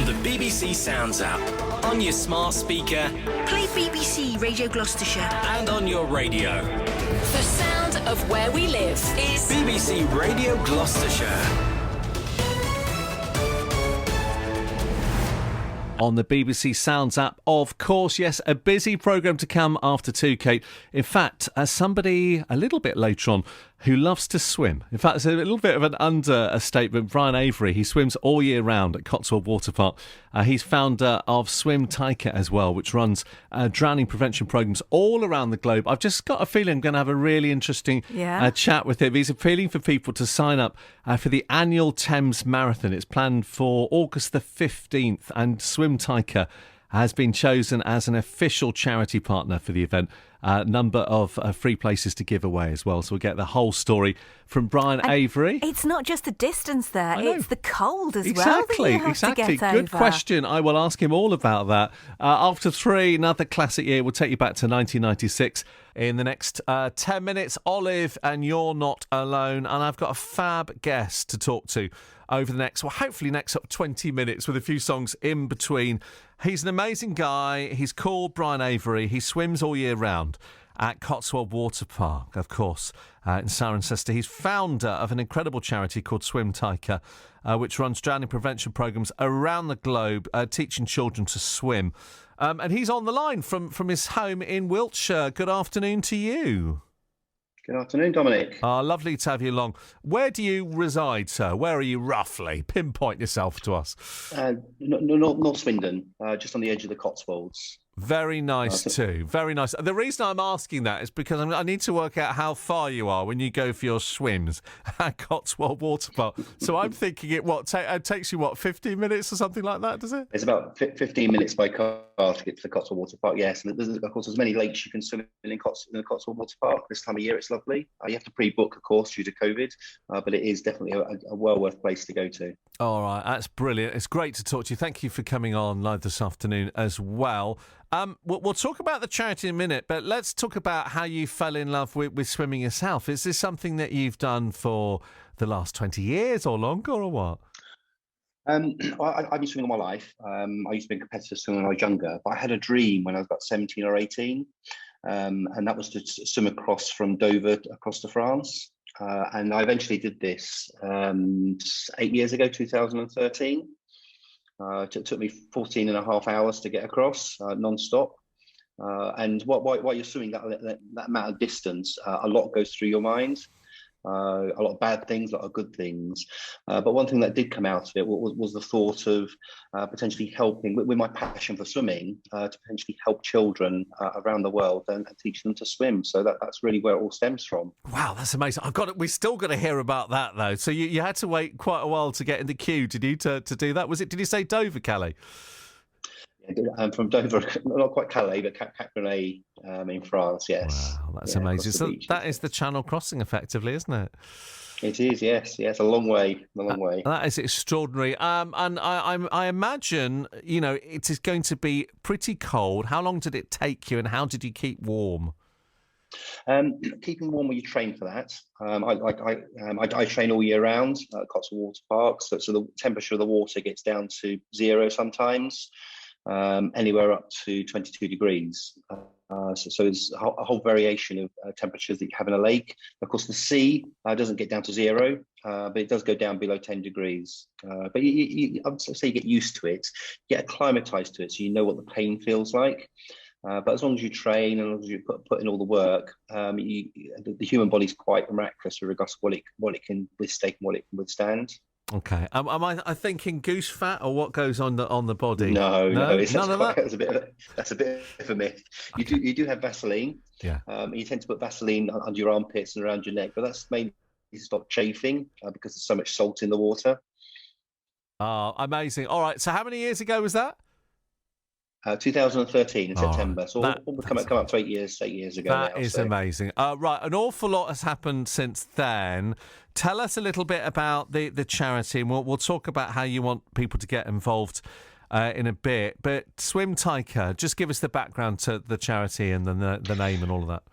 the BBC Sounds app, on your smart speaker, Play BBC Radio Gloucestershire. and on your radio. The sound of where we live is BBC Radio Gloucestershire. On the BBC Sounds app, of course. Yes, a busy programme to come after 2, Kate. In fact, as somebody a little bit later on who loves to swim, in fact, it's a little bit of an understatement, Brian Avery, he swims all year round at Cotswold Water Park. He's founder of SwimTayka as well, which runs drowning prevention programmes all around the globe. I've just got a feeling I'm going to have a really interesting chat with him. He's appealing for people to sign up for the annual Thames Marathon. It's planned for August the 15th, and SwimTayka has been chosen as an official charity partner for the event. A number of free places to give away as well. So we'll get the whole story from Brian Avery. It's not just the distance there, it's the cold as well. Exactly. To get Good over. question. I will ask him all about that. After 3, another classic year. We'll take you back to 1996. In the next 10 minutes, Olive and You're Not Alone. And I've got a fab guest to talk to over the next, hopefully next 20 minutes with a few songs in between. He's an amazing guy. He's called Brian Avery. He swims all year round at Cotswold Water Park, of course, in Cirencester. He's founder of an incredible charity called SwimTayka, which runs drowning prevention programmes around the globe, teaching children to swim. And he's on the line from his home in Wiltshire. Good afternoon to you. Good afternoon, Dominic. Lovely to have you along. Where do you reside, sir? Where are you roughly? Pinpoint yourself to us. Not Swindon, just on the edge of the Cotswolds. Very nice too. Very nice. The reason I'm asking that is because I need to work out how far you are when you go for your swims at Cotswold Water Park. So I'm thinking it takes you 15 minutes or something like that, does it? It's about 15 minutes by car to get to the Cotswold Water Park. Yes, and of course there's many lakes you can swim in the Cotswold Water Park. This time of year it's lovely. You have to pre-book, of course, due to COVID, but it is definitely a well worth place to go to. All right, that's brilliant. It's great to talk to you. Thank you for coming on live this afternoon as well. We'll talk about the charity in a minute, but let's talk about how you fell in love with swimming yourself. Is this something that you've done for the last 20 years or longer, or what? I've been swimming all my life. I used to be a competitive swimmer when I was younger, but I had a dream when I was about 17 or 18, and that was to swim across from Dover across to France. And I eventually did this 8 years ago, 2013. It took me 14 and a half hours to get across, non-stop. And while you're swimming that amount of distance, a lot goes through your mind. A lot of bad things, a lot of good things. But one thing that did come out of it was the thought of potentially helping, with my passion for swimming, to potentially help children around the world and teach them to swim. So that's really where it all stems from. Wow, that's amazing. We still got to hear about that, though. So you had to wait quite a while to get in the queue, did you, to do that? Did you say Dover, Calais? I'm from Dover, not quite Calais, but Caprenay in France, yes. Wow, that's amazing. So that is the Channel crossing, effectively, isn't it? It is, yes. A long way, That is extraordinary. And I imagine, it is going to be pretty cold. How long did it take you, and how did you keep warm? Keeping warm, you train for that. I train all year round at Cotswold Water Park, so the temperature of the water gets down to 0 sometimes. Anywhere up to 22 degrees. So there's a whole variation of temperatures that you have in a lake. Of course, the sea doesn't get down to 0, but it does go down below 10 degrees. But I would say you get used to it, get acclimatized to it, so you know what the pain feels like. But as long as you train and as long as you put in all the work, the human body's quite miraculous with regards to what it can withstand and what it can withstand. Okay. Am I thinking goose fat, or what goes on the body? No. That's a bit of a myth. You do have Vaseline. Yeah. You tend to put Vaseline under your armpits and around your neck, but that's mainly to stop chafing because there's so much salt in the water. Oh, amazing. All right. So how many years ago was that? 2013 in September. So we'll come up to 8 years ago. That is amazing. Right, an awful lot has happened since then. Tell us a little bit about the charity, and we'll talk about how you want people to get involved in a bit. But SwimTayka, just give us the background to the charity and the name and all of that.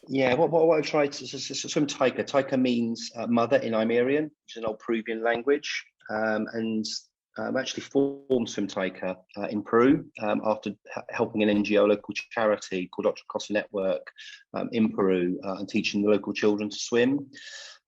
Yeah, what I tried to SwimTayka. Tayka means mother in Imerian, which is an old Peruvian language, and actually formed SwimTayka in Peru after helping an NGO, local charity called Ocho Costa Network in Peru, and teaching the local children to swim.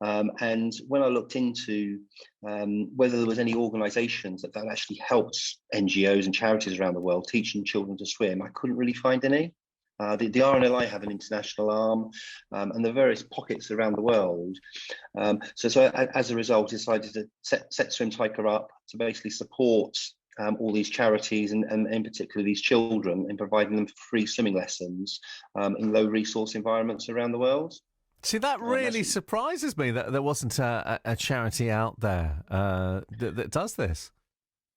And when I looked into whether there was any organisations that actually helped NGOs and charities around the world teaching children to swim, I couldn't really find any. The RNLI have an international arm, and the various pockets around the world. So as a result, I decided to set SwimTayka up to basically support all these charities and in particular these children in providing them free swimming lessons in low resource environments around the world. See, that really surprises me that there wasn't a charity out there that does this.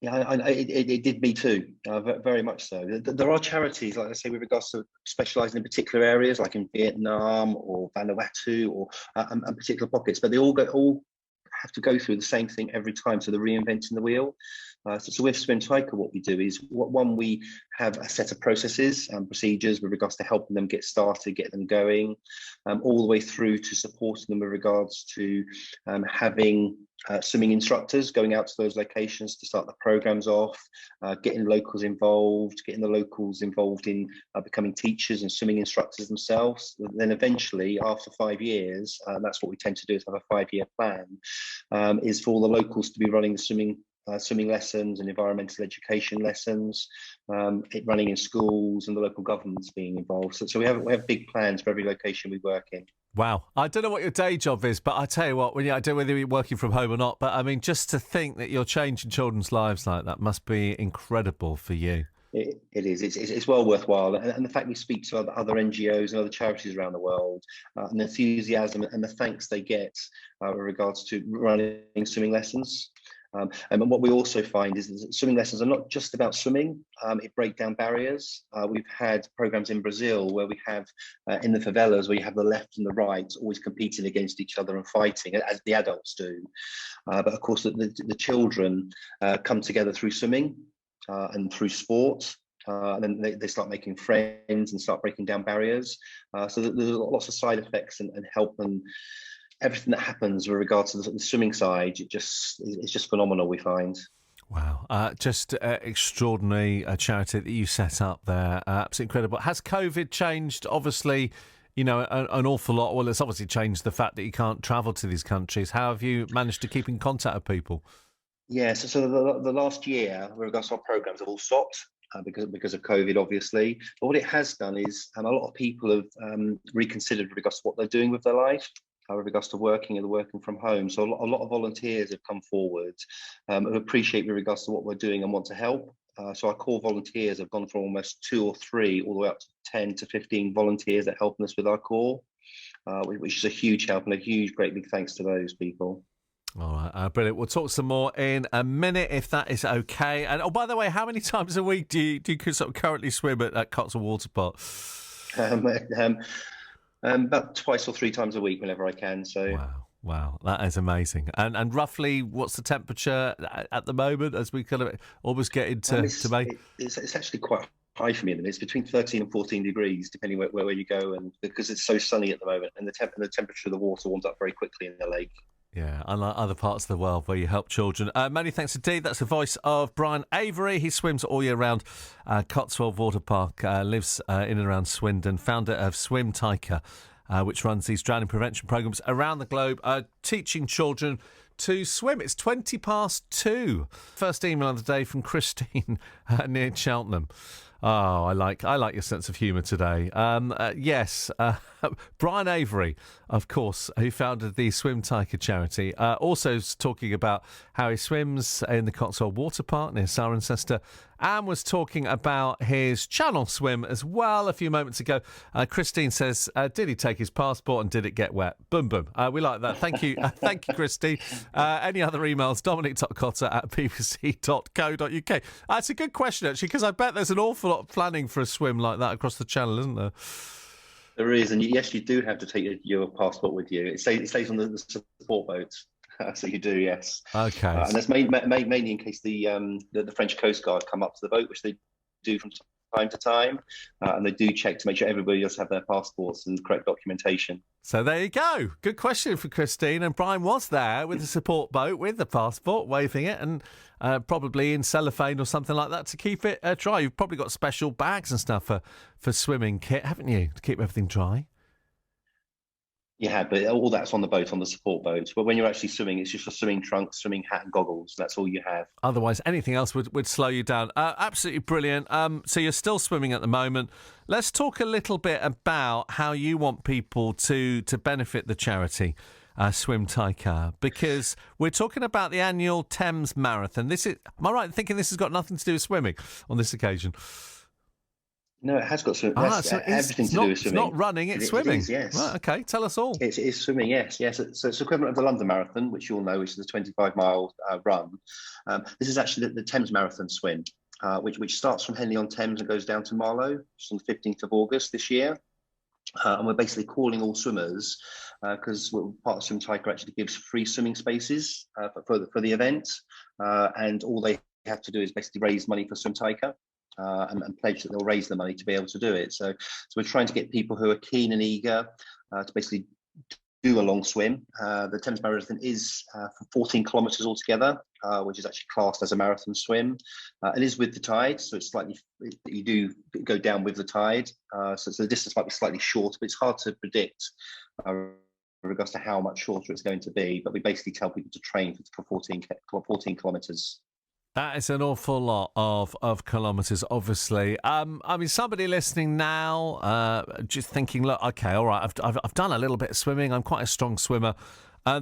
Yeah, it did me too, very much so. There are charities, like I say, with regards to specialising in particular areas, like in Vietnam or Vanuatu or and particular pockets, but they all have to go through the same thing every time, so they're reinventing the wheel. So with SwimTayka, what we do is, one, we have a set of processes and procedures with regards to helping them get started, get them going, all the way through to supporting them with regards to having swimming instructors going out to those locations to start the programs off, getting locals involved, getting the locals involved in becoming teachers and swimming instructors themselves. Then eventually, after 5 years, that's what we tend to do, is have a 5-year plan, is for all the locals to be running the swimming lessons and environmental education lessons, running in schools, and the local governments being involved. So we have big plans for every location we work in. Wow. I don't know what your day job is, but I tell you what, I don't know whether you're working from home or not, but I mean, just to think that you're changing children's lives like that must be incredible for you. It is. It's well worthwhile. And the fact we speak to other NGOs and other charities around the world, and the enthusiasm and the thanks they get with regards to running swimming lessons. And what we also find is that swimming lessons are not just about swimming, it breaks down barriers. We've had programs in Brazil where we have, in the favelas, where you have the left and the right always competing against each other and fighting, as the adults do. But of course, the children come together through swimming and through sport. And then they start making friends and start breaking down barriers. So there's lots of side effects and help, and everything that happens with regards to the swimming side, it's just phenomenal, we find. Wow. Just extraordinary charity that you set up there. Absolutely incredible. Has COVID changed, obviously, an awful lot? Well, it's obviously changed the fact that you can't travel to these countries. How have you managed to keep in contact with people? Yeah, so the last year, with regards to our programs, have all stopped. Because of COVID, obviously. But what it has done is a lot of people have reconsidered with regards to what they're doing with their life, with regards to working from home. So a lot of volunteers have come forward who appreciate with regards to what we're doing and want to help. So our core volunteers have gone from almost 2 or 3 all the way up to 10 to 15 volunteers that are helping us with our core, which is a huge help, and a huge, great big thanks to those people. All right, brilliant. We'll talk some more in a minute, if that is okay. And by the way, how many times a week do you sort of currently swim at Cotswold Water Park? About 2 or 3 times a week, whenever I can. So. Wow, that is amazing. And roughly, what's the temperature at the moment as we kind of almost get into to May? It's actually quite high for me at the minute. It's between 13 and 14 degrees, depending where you go, and because it's so sunny at the moment, and the temperature of the water warms up very quickly in the lake. Yeah, unlike other parts of the world where you help children. Many thanks indeed. That's the voice of Brian Avery. He swims all year round Cotswold Water Park, lives in and around Swindon, founder of SwimTayka, which runs these drowning prevention programmes around the globe, teaching children to swim. It's 2:20. First email of the day from Christine near Cheltenham. Oh, I like your sense of humour today. Yes, Brian Avery, of course, who founded the SwimTayka charity, also is talking about how he swims in the Cotswold Water Park near Cirencester, and was talking about his channel swim as well a few moments ago. Christine says, did he take his passport and did it get wet? Boom, boom. We like that. Thank you. Thank you, Christine. Any other emails? dominic.cotter@bbc.co.uk. It's a good question, actually, because I bet there's an awful lot of planning for a swim like that across the channel, isn't there? There is, and yes, you do have to take your passport with you. It stays on the support boats. So you do, yes. Okay. And that's mainly in case the French Coast Guard come up to the boat, which they do from time to time, and they do check to make sure everybody does have their passports and correct documentation. So there you go. Good question for Christine. And Brian was there with the support boat with the passport, waving it, and probably in cellophane or something like that to keep it dry. You've probably got special bags and stuff for swimming kit, haven't you, to keep everything dry? Yeah, but all that's on the boat, on the support boat. But when you're actually swimming, it's just a swimming trunk, swimming hat and goggles. That's all you have. Otherwise, anything else would slow you down. Absolutely brilliant. So you're still swimming at the moment. Let's talk a little bit about how you want people to benefit the charity, SwimTayka, because we're talking about the annual Thames Marathon. Am I right in thinking this has got nothing to do with swimming on this occasion? No, it has got so everything to do with swimming. It's not running, it's swimming. It is, yes. Right, okay, tell us all. It is swimming, yes. So it's equivalent of the London Marathon, which you all know, which is a 25-mile run. This is actually the Thames Marathon swim, which starts from Henley-on-Thames and goes down to Marlow, which is on the 15th of August this year. And we're basically calling all swimmers, because part of SwimTayka actually gives free swimming spaces for the event. And all they have to do is basically raise money for SwimTayka. And pledge that they'll raise the money to be able to do it. So we're trying to get people who are keen and eager to basically do a long swim. The Thames Marathon is for 14 kilometres altogether, which is actually classed as a marathon swim. It is with the tide, so you do go down with the tide. So the distance might be slightly shorter, but it's hard to predict in regards to how much shorter it's going to be. But we basically tell people to train for 14 kilometres. That is an awful lot of kilometres, obviously. I mean, somebody listening now, just thinking, look, okay, all right, I've done a little bit of swimming. I'm quite a strong swimmer.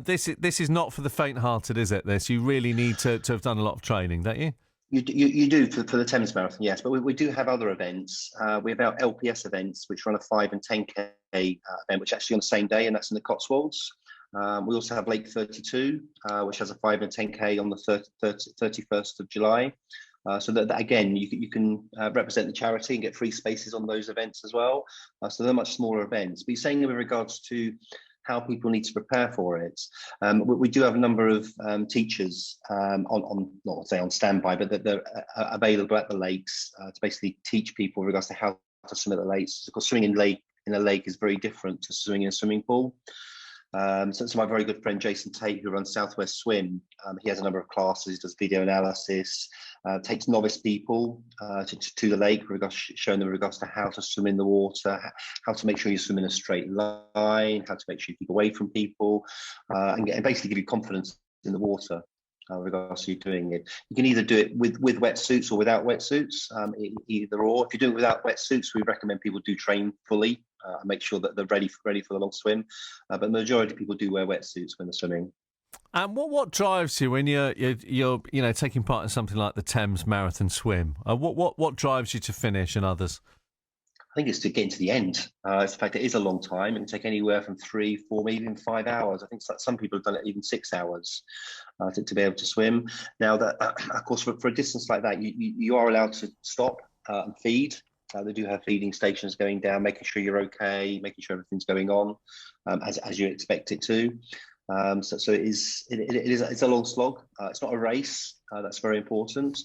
This is not for the faint-hearted, is it? This you really need to have done a lot of training, don't you? You do for the Thames Marathon, yes, but we do have other events. We have our LPS events, which run a 5 and 10K event, which is actually on the same day, and that's in the Cotswolds. We also have Lake 32, which has a 5 and 10K on the 31st of July. So that again, you can represent the charity and get free spaces on those events as well. So they're much smaller events. But you're saying with regards to how people need to prepare for it, we do have a number of teachers not say on standby, but that they're available at the lakes to basically teach people with regards to how to swim at the lakes. Because swimming in a lake is very different to swimming in a swimming pool. So my very good friend Jason Tate, who runs Southwest Swim, he has a number of classes, does video analysis, takes novice people to the lake, showing them with regards to how to swim in the water, how to make sure you swim in a straight line, how to make sure you keep away from people, and basically give you confidence in the water. Regards to you doing it, you can either do it with wetsuits or without wetsuits, either or. If you're doing it without wetsuits, we recommend people do train fully and make sure that they're ready for the long swim. But the majority of people do wear wetsuits when they're swimming. And what drives you when you're taking part in something like the Thames Marathon swim? What drives you to finish and others? I think it's to get into the end. It's the fact it is a long time. It can take anywhere from 3, 4, maybe even 5 hours. I think some people have done it even 6 hours to be able to swim. Now, that of course, for a distance like that, you are allowed to stop and feed. They do have feeding stations going down, making sure you're okay, making sure everything's going on as you expect it to. So it's a long slog. It's not a race. That's very important.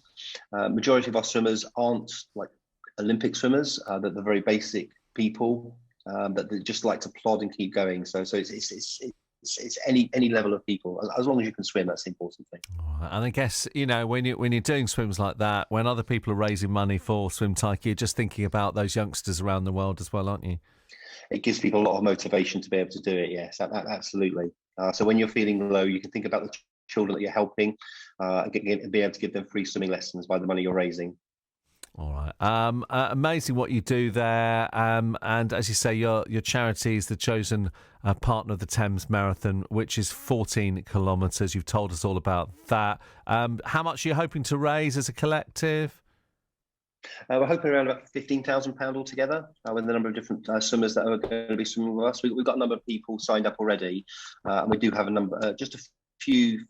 Majority of our swimmers aren't like Olympic swimmers, that they're very basic people that they just like to plod and keep going. So it's any level of people, as long as you can swim. That's the important thing. And I guess when you're doing swims like that, when other people are raising money for SwimTayka, you're just thinking about those youngsters around the world as well, aren't you? It gives people a lot of motivation to be able to do it. Yes, absolutely. So when you're feeling low, you can think about the children that you're helping and be able to give them free swimming lessons by the money you're raising. All right. Amazing what you do there. And as you say, your charity is the chosen partner of the Thames Marathon, which is 14 kilometres. You've told us all about that. How much are you hoping to raise as a collective? We're hoping around about £15,000 altogether with the number of different swimmers that are going to be swimming with us. We've got a number of people signed up already, and we do have a number, just a few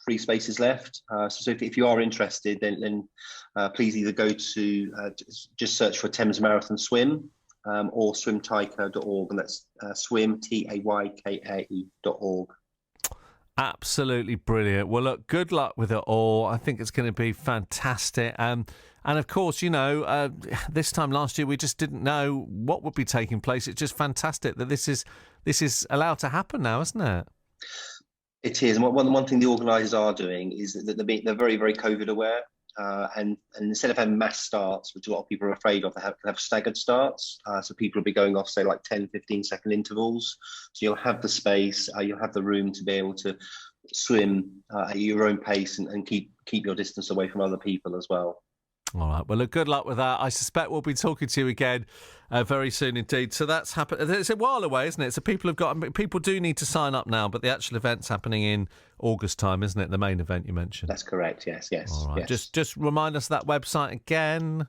free spaces left. So if you are interested, then please either go to just search for Thames Marathon Swim or swimtayka.org, and that's swim, TAYKAE.org. Absolutely brilliant. Well, look, good luck with it all. I think it's going to be fantastic. And of course, this time last year we just didn't know what would be taking place. It's just fantastic that this is allowed to happen now, isn't it? It is. And one thing the organisers are doing is that they're very, very COVID aware. And instead of having mass starts, which a lot of people are afraid of, they have staggered starts. So people will be going off, say, like 10, 15-second intervals. So you'll have the space, you'll have the room to be able to swim at your own pace and keep your distance away from other people as well. All right. Well, look, good luck with that. I suspect we'll be talking to you again very soon indeed. So that's happened. It's a while away, isn't it? So people do need to sign up now, but the actual event's happening in August time, isn't it? The main event you mentioned. That's correct. Yes. All right. Yes. Just remind us of that website again.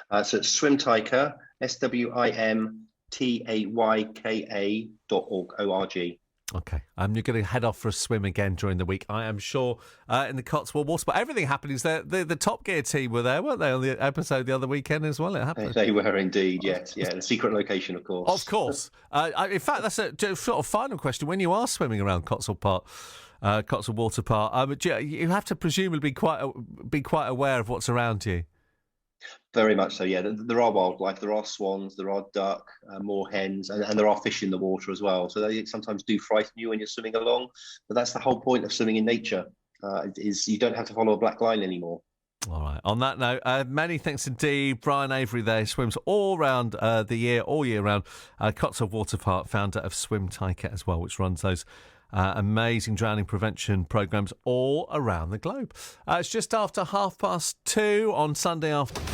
So it's SwimTayka, SwimTayka.org. Okay. You're going to head off for a swim again during the week, I am sure, in the Cotswold Water Sport. Everything happening is there. The Top Gear team were there, weren't they, on the episode the other weekend as well? It happened. They were indeed, yes. Yeah, the secret location, of course. Of course. In fact, that's a sort of final question. When you are swimming around Cotswold Water Park, you have to presumably be quite aware of what's around you. Very much so, yeah. There are wildlife, there are swans, there are duck, more hens, and there are fish in the water as well. So they sometimes do frighten you when you're swimming along. But that's the whole point of swimming in nature, is you don't have to follow a black line anymore. All right. On that note, many thanks indeed. Brian Avery there swims all round the year, all year round. Cotswold Water Park, founder of SwimTayka as well, which runs those amazing drowning prevention programmes all around the globe. It's just after 2:30 on Sunday afternoon.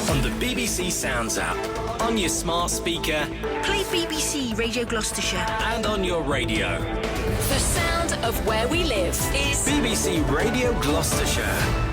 On the BBC Sounds app, on your smart speaker, Play BBC Radio Gloucestershire. and on your radio. The sound of where we live is BBC Radio Gloucestershire.